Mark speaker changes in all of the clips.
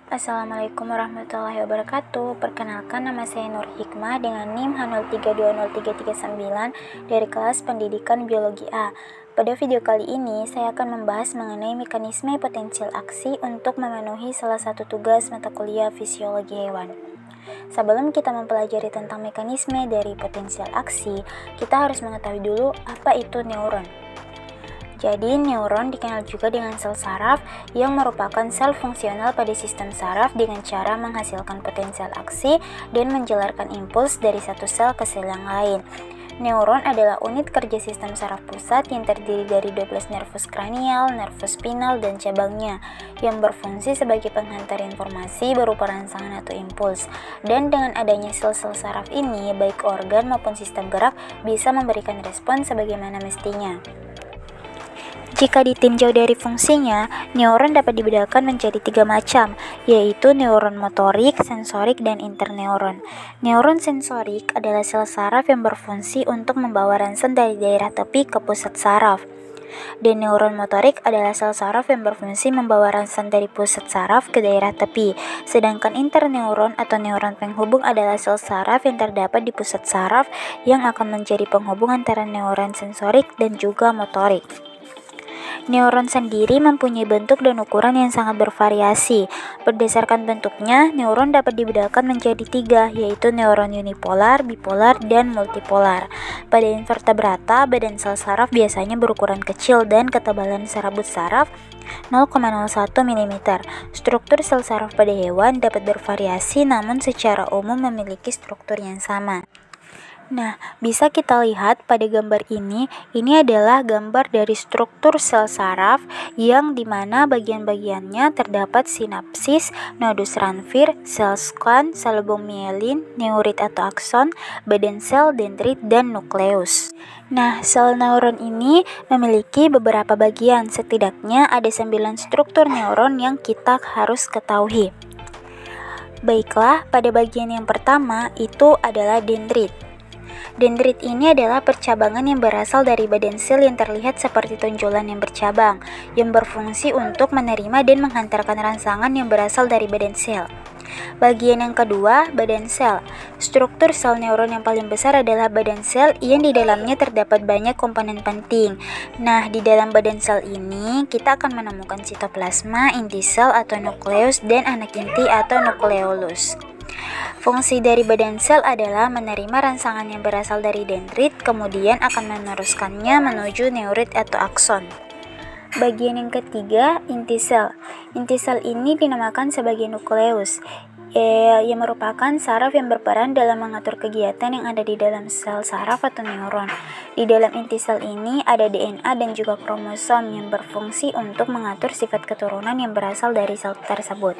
Speaker 1: Assalamualaikum warahmatullahi wabarakatuh. Perkenalkan, nama saya Nur Hikmah dengan NIM H03203339 dari kelas Pendidikan Biologi A. Pada video kali ini, saya akan membahas mengenai mekanisme potensial aksi untuk memenuhi salah satu tugas mata kuliah fisiologi hewan. Sebelum kita mempelajari tentang mekanisme dari potensial aksi, kita harus mengetahui dulu apa itu neuron. Jadi, neuron dikenal juga dengan sel saraf yang merupakan sel fungsional pada sistem saraf dengan cara menghasilkan potensial aksi dan menjalarkan impuls dari satu sel ke sel yang lain. Neuron adalah unit kerja sistem saraf pusat yang terdiri dari 12 nervus kranial, nervus spinal, dan cabangnya yang berfungsi sebagai penghantar informasi berupa rangsangan atau impuls. Dan dengan adanya sel-sel saraf ini, baik organ maupun sistem gerak bisa memberikan respon sebagaimana mestinya. Jika ditinjau dari fungsinya, neuron dapat dibedakan menjadi 3 macam, yaitu neuron motorik, sensorik, dan interneuron. Neuron sensorik adalah sel saraf yang berfungsi untuk membawa rangsan dari daerah tepi ke pusat saraf. Dan neuron motorik adalah sel saraf yang berfungsi membawa rangsan dari pusat saraf ke daerah tepi. Sedangkan interneuron atau neuron penghubung adalah sel saraf yang terdapat di pusat saraf yang akan menjadi penghubung antara neuron sensorik dan juga motorik. Neuron sendiri mempunyai bentuk dan ukuran yang sangat bervariasi. Berdasarkan bentuknya, neuron dapat dibedakan menjadi 3, yaitu neuron unipolar, bipolar, dan multipolar. Pada invertebrata, badan sel saraf biasanya berukuran kecil dan ketebalan serabut saraf 0,01 mm. Struktur sel saraf pada hewan dapat bervariasi namun secara umum memiliki struktur yang sama. Nah, bisa kita lihat pada gambar ini adalah gambar dari struktur sel saraf yang dimana bagian-bagiannya terdapat sinapsis, nodus ranvir, sel skon, selubung mielin, neurit atau akson, badan sel, dendrit, dan nukleus. Nah, sel neuron ini memiliki beberapa bagian, setidaknya ada 9 struktur neuron yang kita harus ketahui. Baiklah, pada bagian yang pertama itu adalah dendrit. Dendrit ini adalah percabangan yang berasal dari badan sel yang terlihat seperti tonjolan yang bercabang, yang berfungsi untuk menerima dan menghantarkan rangsangan yang berasal dari badan sel. Bagian yang kedua, badan sel. Struktur sel neuron yang paling besar adalah badan sel yang di dalamnya terdapat banyak komponen penting. Nah, di dalam badan sel ini kita akan menemukan sitoplasma, inti sel atau nukleus, dan anak inti atau nukleolus. Fungsi dari badan sel adalah menerima rangsangan yang berasal dari dendrit, kemudian akan meneruskannya menuju neurit atau akson. Bagian yang ketiga, inti sel. Inti sel ini dinamakan sebagai nukleus, yang merupakan saraf yang berperan dalam mengatur kegiatan yang ada di dalam sel saraf atau neuron. Di dalam inti sel ini ada DNA dan juga kromosom yang berfungsi untuk mengatur sifat keturunan yang berasal dari sel tersebut.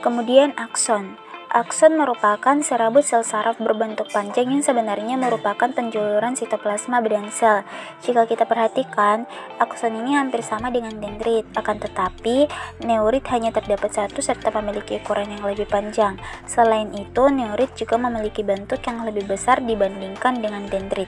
Speaker 1: Kemudian akson. Akson merupakan serabut sel saraf berbentuk panjang yang sebenarnya merupakan penjuluran sitoplasma badan sel. Jika kita perhatikan, akson ini hampir sama dengan dendrit, akan tetapi neurit hanya terdapat satu serta memiliki ukuran yang lebih panjang. Selain itu, neurit juga memiliki bentuk yang lebih besar dibandingkan dengan dendrit.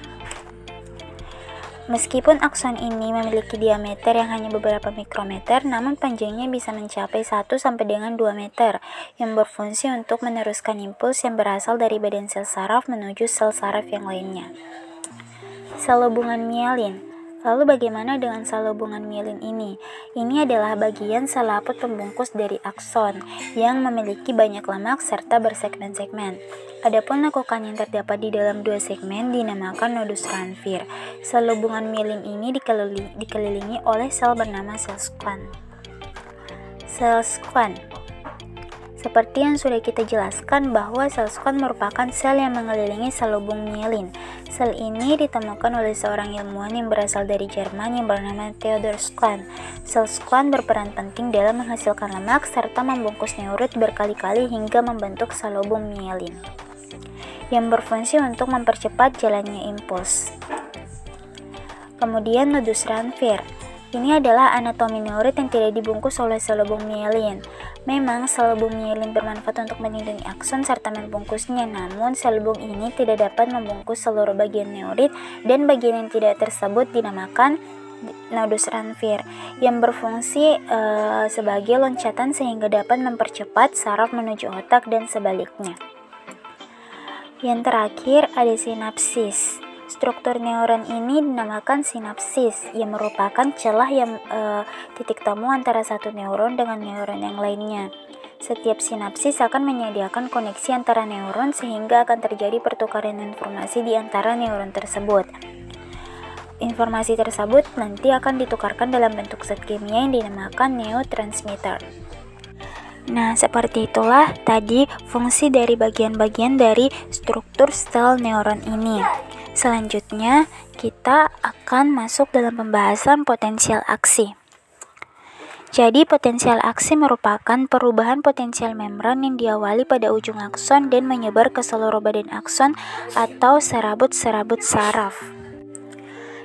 Speaker 1: Meskipun akson ini memiliki diameter yang hanya beberapa mikrometer, namun panjangnya bisa mencapai 1 sampai dengan 2 meter, yang berfungsi untuk meneruskan impuls yang berasal dari badan sel saraf menuju sel saraf yang lainnya. Sel hubungan mielin. Lalu bagaimana dengan sel hubungan mielin ini? Ini adalah bagian selaput pembungkus dari akson yang memiliki banyak lemak serta bersegmen-segmen. Adapun lekukan yang terdapat di dalam 2 segmen dinamakan nodus ranvir. Sel hubungan mielin ini dikelilingi oleh sel bernama sel skon. Sel skon. Seperti yang sudah kita jelaskan bahwa sel skon merupakan sel yang mengelilingi sel hubung mielin. Sel ini ditemukan oleh seorang ilmuwan yang berasal dari Jerman yang bernama Theodor Schwann. Sel skon berperan penting dalam menghasilkan lemak serta membungkus neurit berkali-kali hingga membentuk sel hubung mielin, yang berfungsi untuk mempercepat jalannya impuls. Kemudian nodus ranvir. Ini adalah anatomi neurit yang tidak dibungkus oleh sel hubung mielin. Memang sel hubung mielin bermanfaat untuk melindungi akson serta membungkusnya, namun sel hubung ini tidak dapat membungkus seluruh bagian neurit dan bagian yang tidak tersebut dinamakan nodus Ranvier yang berfungsi sebagai loncatan sehingga dapat mempercepat saraf menuju otak dan sebaliknya. Yang terakhir ada sinapsis. Struktur neuron ini dinamakan sinapsis yang merupakan celah yang titik temu antara satu neuron dengan neuron yang lainnya. Setiap sinapsis akan menyediakan koneksi antara neuron sehingga akan terjadi pertukaran informasi di antara neuron tersebut. Informasi tersebut nanti akan ditukarkan dalam bentuk zat kimia yang dinamakan neurotransmitter. Nah, seperti itulah tadi fungsi dari bagian-bagian dari struktur sel neuron ini. Selanjutnya, kita akan masuk dalam pembahasan potensial aksi. Jadi, potensial aksi merupakan perubahan potensial membran yang diawali pada ujung akson dan menyebar ke seluruh badan akson atau serabut-serabut saraf.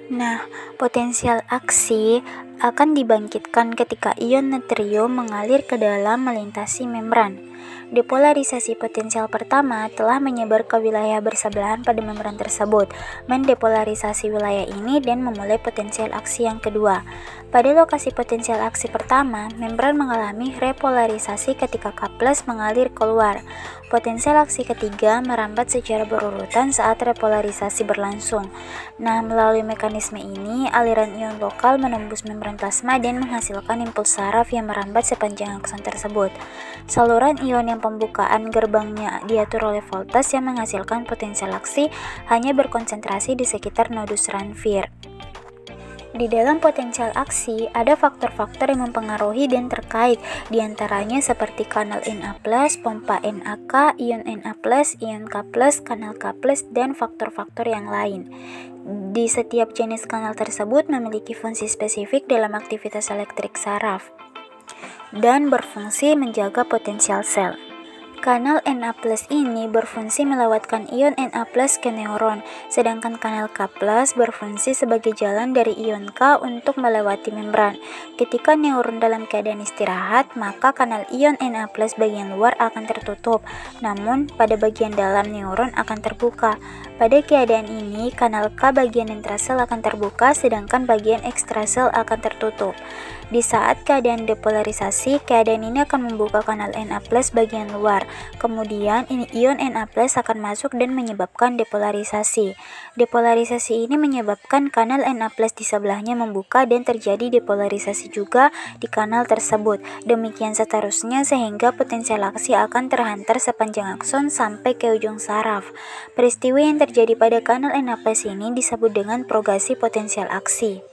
Speaker 1: Nah, potensial aksi akan dibangkitkan ketika ion natrium mengalir ke dalam melintasi membran. Depolarisasi potensial pertama telah menyebar ke wilayah bersebelahan pada membran tersebut, mendepolarisasi wilayah ini dan memulai potensial aksi yang kedua. Pada lokasi potensial aksi pertama, membran mengalami repolarisasi ketika K+ mengalir keluar. Potensial aksi ketiga merambat secara berurutan saat repolarisasi berlangsung. Nah, melalui mekanisme ini, aliran ion lokal menembus membran plasma dan menghasilkan impuls saraf yang merambat sepanjang akson tersebut. Saluran ion yang pembukaan gerbangnya diatur oleh voltas yang menghasilkan potensial aksi hanya berkonsentrasi di sekitar nodus Ranvier. Di dalam potensial aksi, ada faktor-faktor yang mempengaruhi dan terkait, diantaranya seperti kanal Na+, pompa NaK, ion Na+, ion K+, kanal K+, dan faktor-faktor yang lain. Di setiap jenis kanal tersebut memiliki fungsi spesifik dalam aktivitas elektrik saraf dan berfungsi menjaga potensial sel. Kanal Na+ ini berfungsi melewatkan ion Na+ ke neuron, sedangkan kanal K+ berfungsi sebagai jalan dari ion K untuk melewati membran. Ketika neuron dalam keadaan istirahat, maka kanal ion Na+ bagian luar akan tertutup, namun pada bagian dalam neuron akan terbuka. Pada keadaan ini, kanal K bagian intrasel akan terbuka, sedangkan bagian ekstrasel akan tertutup. Di saat keadaan depolarisasi, keadaan ini akan membuka kanal Na+ bagian luar. Kemudian ion Na+ akan masuk dan menyebabkan depolarisasi. Depolarisasi ini menyebabkan kanal Na+ di sebelahnya membuka dan terjadi depolarisasi juga di kanal tersebut. Demikian seterusnya sehingga potensial aksi akan terhantar sepanjang akson sampai ke ujung saraf. Peristiwa yang terjadi pada kanal Na+ ini disebut dengan propagasi potensial aksi.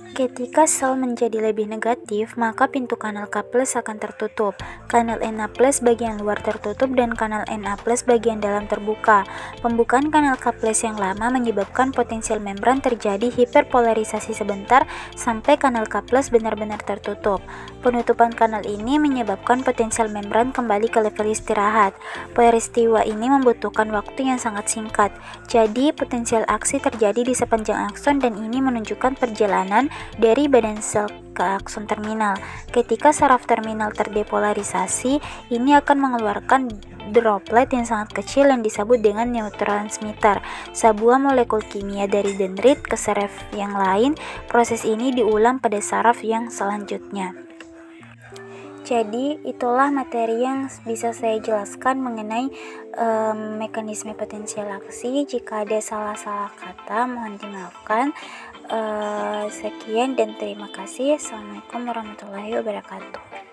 Speaker 1: Ketika sel menjadi lebih negatif, maka pintu kanal K+ akan tertutup, kanal Na+ bagian luar tertutup dan kanal Na+ bagian dalam terbuka. Pembukaan kanal K+ yang lama menyebabkan potensial membran terjadi hiperpolarisasi sebentar sampai kanal K+ benar-benar tertutup. Penutupan kanal ini menyebabkan potensial membran kembali ke level istirahat. Peristiwa ini membutuhkan waktu yang sangat singkat. Jadi, potensial aksi terjadi di sepanjang akson dan ini menunjukkan perjalanan dari badan sel ke akson terminal. Ketika saraf terminal terdepolarisasi, ini akan mengeluarkan droplet yang sangat kecil yang disebut dengan neurotransmitter, sebuah molekul kimia dari dendrit ke saraf yang lain. Proses ini diulang pada saraf yang selanjutnya. Jadi itulah materi yang bisa saya jelaskan mengenai mekanisme potensial aksi. Jika ada salah-salah kata mohon dimaafkan. Sekian dan terima kasih. Assalamualaikum warahmatullahi wabarakatuh.